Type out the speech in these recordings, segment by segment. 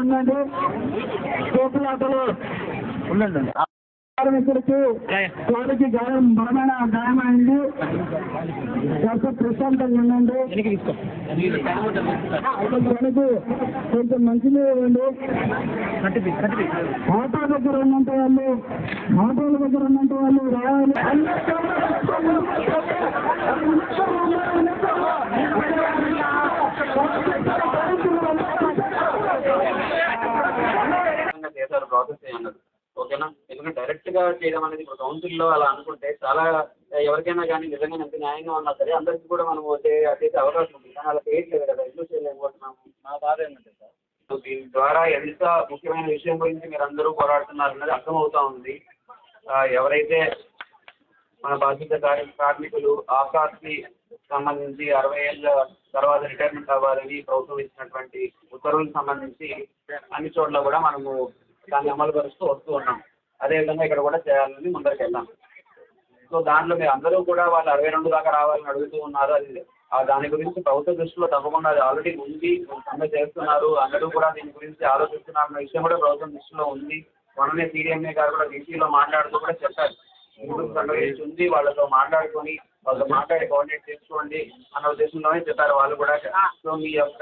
ఉండండి కోపులాటలు ఉండండి. కార్మికుడికి తోడికి గాయం బలమైన గాయమైంది. కాస్త ప్రశాంతంగా ఉండండి. తనకు కొంచెం మంచిగా ఇవ్వండి. ఆటో దగ్గర ఉన్నంత వాళ్ళు ఆటోల దగ్గర ఉన్నంత వాళ్ళు రావాలి. ఓకేనా? ఎందుకంటే డైరెక్ట్ గా చేయడం అనేది ఇప్పుడు కౌన్సిల్లో అలా అనుకుంటే చాలా ఎవరికైనా కానీ నిజంగా ఎంత న్యాయంగా ఉన్నా సరే అందరికీ కూడా మనం చేసే అవకాశం ఉంది. కానీ అలా చేయట్లేదు కదా, ఎందుకు చేయలేకపోతున్నాము? నా బాధ ఏంటంటే సార్, దీని ద్వారా ఎంత ముఖ్యమైన విషయం గురించి మీరు అందరూ పోరాడుతున్నారు అన్నది అర్థమవుతా ఉంది. ఎవరైతే మన బాధ్యత కార్మికులు ఆకాశకి సంబంధించి 60 ఏళ్ళ తర్వాత రిటైర్మెంట్ అవ్వాలని ప్రభుత్వం ఇచ్చినటువంటి ఉత్తర్వులకు సంబంధించి అన్ని చోట్ల కూడా మనము దాన్ని అమలు పరుస్తూ వస్తూ ఉన్నాం. అదేవిధంగా ఇక్కడ కూడా చేయాలని ముందరికి వెళ్తాం. సో దాంట్లో మీరు అందరూ కూడా వాళ్ళు 62 దాకా రావాలని అడుగుతూ ఉన్నారు. అది దాని గురించి ప్రభుత్వ దృష్టిలో తప్పకుండా అది ఆల్రెడీ ఉంది, సమ్మె చేస్తున్నారు, అందరూ కూడా దీని గురించి ఆలోచిస్తున్నారు అన్న విషయం కూడా ప్రభుత్వం దృష్టిలో ఉంది. మొన్ననే CDMA గారు కూడా DCలో మాట్లాడుతూ కూడా చెప్పారు, సంగ్రహించి ఉంది, వాళ్ళతో మాట్లాడుకొని వాళ్ళతో మాట్లాడి కోఆర్డినేట్ చేసుకోండి అన్న ఉద్దేశంలోనే చెప్పారు వాళ్ళు కూడా. సో మీ యొక్క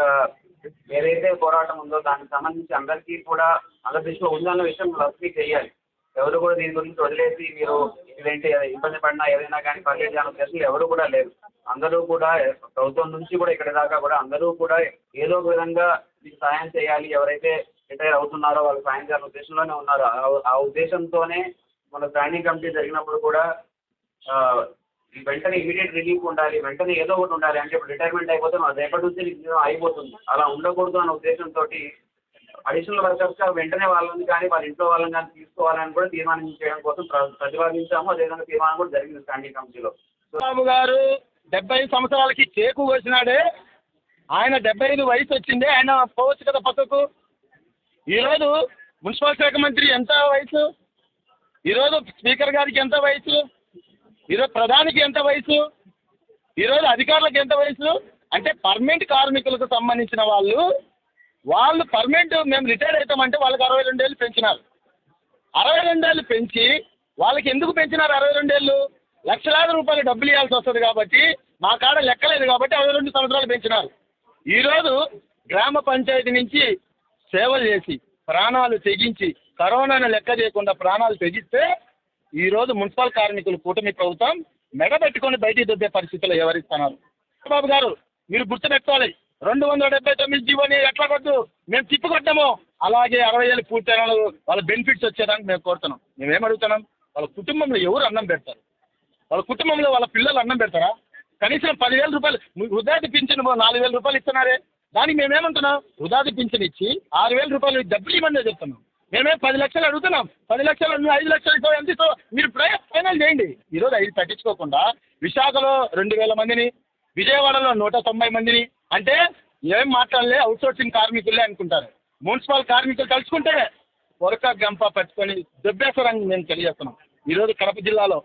ఏదైతే పోరాటం ఉందో దానికి సంబంధించి అందరికీ కూడా అందరి దృష్టిలో ఉందన్న విషయం లక్ష్మీ చేయాలి. ఎవరు కూడా దీని గురించి వదిలేసి మీరు ఇదేంటి ఇబ్బంది పడినా ఏదైనా కానీ పర్లేదు అనే ఉద్దేశంలో ఎవరు కూడా లేరు. అందరూ కూడా ప్రభుత్వం నుంచి కూడా ఇక్కడ దాకా కూడా అందరూ కూడా ఏదో ఒక విధంగా మీకు సాయం చేయాలి, ఎవరైతే రిటైర్ అవుతున్నారో వాళ్ళు సాయం చేయాలనే ఉద్దేశంలోనే ఉన్నారు. ఆ ఉద్దేశంతోనే మన స్టాండింగ్ కమిటీ జరిగినప్పుడు కూడా వెంటనే ఇమీడియట్ రిలీఫ్ ఉండాలి, వెంటనే ఏదో ఒకటి ఉండాలి. అంటే ఇప్పుడు రిటైర్మెంట్ అయిపోతే మన రేపటి నుంచి అయిపోతుంది, అలా ఉండకూడదు అన్న ఉద్దేశంతో అడిషనల్ వర్కర్స్గా వెంటనే వాళ్ళని కానీ వాళ్ళ ఇంట్లో వాళ్ళని కానీ తీసుకోవాలని కూడా తీర్మానం చేయడం కోసం ప్రతిపాదించాము. అదేవిధంగా తీర్మానం కూడా జరిగింది స్టాండింగ్ కమిటీలో. బాబు గారు 70 సంవత్సరాలకి చేకు వచ్చినాడే, ఆయన 75 వయసు వచ్చింది, ఆయన పోవచ్చు కదా పక్కకు. ఈరోజు మున్సిపల్ శాఖ మంత్రి ఎంత వయసు, ఈరోజు స్పీకర్ గారికి ఎంత వయసు, ఈరోజు ప్రధానికి ఎంత వయసు, ఈరోజు అధికారులకు ఎంత వయసు? అంటే పర్మనెంట్ కార్మికులకు సంబంధించిన వాళ్ళు పర్మనెంట్ మేము రిటైర్ అవుతామంటే వాళ్ళకి 62 ఏళ్ళు పెంచినారు. 62 ఏళ్ళు పెంచి వాళ్ళకి ఎందుకు పెంచినారు? 62 ఏళ్ళు లక్షలాది రూపాయలు డబ్బులు ఇవ్వాల్సి వస్తుంది కాబట్టి మా కాడ లెక్కలేదు కాబట్టి 62 సంవత్సరాలు పెంచినారు. ఈరోజు గ్రామ పంచాయతీ నుంచి సేవలు చేసి ప్రాణాలు తెగించి కరోనాను లెక్క చేయకుండా ప్రాణాలు తెగిస్తే ఈరోజు మున్సిపల్ కార్మికులు కూటమి ప్రభుత్వం మెడబెట్టుకొని బయటికి దొబ్బే పరిస్థితులు ఎవరిస్తున్నారు? బాబు గారు మీరు గుర్తుపెట్టుకోవాలి, 279 జీవోని ఎట్లా కొద్దు మేము తిప్పికొట్టామో అలాగే 60 ఏళ్ళు పూర్తయిన వాళ్ళ బెనిఫిట్స్ వచ్చేదానికి మేము కోరుతున్నాం. మేమేం అడుగుతున్నాం? వాళ్ళ కుటుంబంలో ఎవరు అన్నం పెడతారు? వాళ్ళ కుటుంబంలో వాళ్ళ పిల్లలు అన్నం పెడతారా? కనీసం 10,000 రూపాయలు వృద్ధాది పింఛన్ 4,000 రూపాయలు ఇస్తున్నారే, దానికి మేమేమంటున్నాం? వృద్ధాది పింఛన్ ఇచ్చి 6,000 రూపాయలు డబ్బులు ఇవ్వమని చెప్తున్నాం. మేమే 10 లక్షలు అడుగుతున్నాం. 10 లక్షలు 5 లక్షలు ఎంత ఇస్తావు మీరు ఫైనల్ చేయండి. ఈరోజు 5 పట్టించుకోకుండా విశాఖలో 2,000 మందిని, విజయవాడలో 190 మందిని, అంటే ఏం మాట్లాడలే అవుట్సోర్సింగ్ కార్మికులే అనుకుంటారు. మున్సిపల్ కార్మికులు తలుచుకుంటే పొరక గంప పట్టుకొని దెబ్బేస్తారని మేము తెలియజేస్తున్నాం. ఈరోజు కడప జిల్లాలో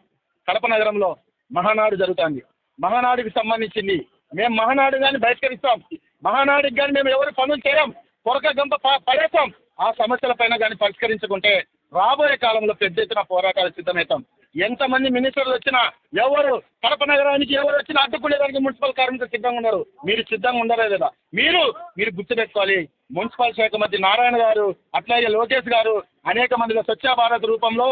కడప నగరంలో మహానాడు జరుగుతుంది. మహానాడుకి సంబంధించింది మేము మహానాడు కానీ బహిష్కరిస్తాం, మహానాడుకి కానీ మేము ఎవరు పనులు చేయం, పొరక గంప పడేస్తాం. ఆ సమస్యలపైన కానీ పరిష్కరించుకుంటే రాబోయే కాలంలో పెద్ద ఎత్తున పోరాటాలు సిద్ధమవుతాం. ఎంతమంది మినిస్టర్లు వచ్చినా ఎవరు కడప నగరానికి ఎవరు వచ్చినా అడ్డుకునేదానికి మున్సిపల్ కార్మికులు సిద్ధంగా ఉన్నారు. మీరు సిద్ధంగా ఉండరే లేదా? మీరు గుర్తుపెట్టుకోవాలి, మున్సిపల్ శాఖ మంత్రి నారాయణ గారు అట్లాగే లోకేష్ గారు అనేక మందిలో స్వచ్ఛ భారత్ రూపంలో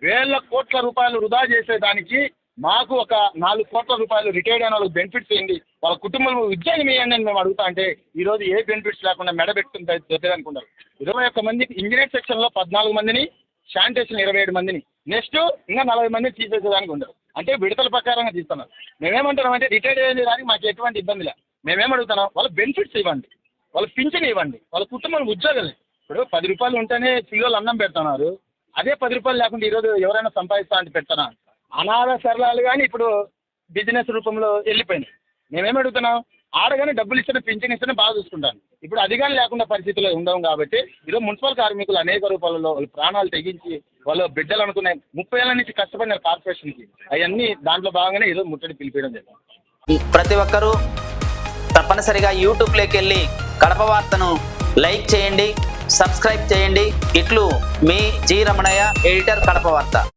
వేల కోట్ల రూపాయలు వృధా చేసేదానికి మాకు ఒక 4 కోట్ల రూపాయలు రిటైర్డ్ అయిన వాళ్ళకి బెనిఫిట్స్ ఇవ్వండి, వాళ్ళ కుటుంబం ఉద్యోగం ఇవ్వండి అని మేము అడుగుతా అంటే ఈరోజు ఏ బెనిఫిట్స్ లేకుండా మెడ పెట్టుకుని చెప్పేదనుకున్నారు. 21 మంది ఇంజనీర్ సెక్షన్లో 14 మందిని, శానిటేషన్ 27 మందిని, నెక్స్ట్ ఇంకా 40 మందిని తీసేసేదానికి ఉండరు. అంటే విడతల ప్రకారంగా తీస్తున్నారు. మేమేమంటున్నామంటే రిటైర్డ్ అయ్యే దానికి మాకు ఎటువంటి ఇబ్బంది లేదు. మేమేమడుగుతున్నాం, వాళ్ళ బెనిఫిట్స్ ఇవ్వండి, వాళ్ళ పింఛన్ ఇవ్వండి, వాళ్ళ కుటుంబం ఉద్యోగాలు. ఇప్పుడు 10 రూపాయలు ఉంటేనే పిల్లలు అన్నం పెడుతున్నారు. అదే 10 రూపాయలు లేకుండా ఈరోజు ఎవరైనా సంపాదిస్తా అంటే పెడతారా? అనాథ సరళాలు కానీ ఇప్పుడు బిజినెస్ రూపంలో వెళ్ళిపోయినాయి. మేమేమడుగుతున్నాం, ఆడగానే డబ్బులు ఇస్తేనే పింఛన్ ఇస్తేనే బాగా చూసుకుంటాను. ఇప్పుడు అది కానీ లేకుండా పరిస్థితులు ఉండవు. కాబట్టి ఈరోజు మున్సిపల్ కార్మికులు అనేక రూపాయలలో వాళ్ళ ప్రాణాలు తెగించి వాళ్ళు బిడ్డలు అనుకునే 30 ఏళ్ళ నుంచి కష్టపడిన కార్పొరేషన్కి అవన్నీ దాంట్లో భాగంగానే ఈరోజు ముట్టడి పిలిపించడం జరిగింది. ప్రతి ఒక్కరూ తప్పనిసరిగా యూట్యూబ్లోకి వెళ్ళి కడప వార్తను లైక్ చేయండి, సబ్స్క్రైబ్ చేయండి. ఇట్లు మీ జి రమణయ్య, ఎడిటర్, కడప వార్త.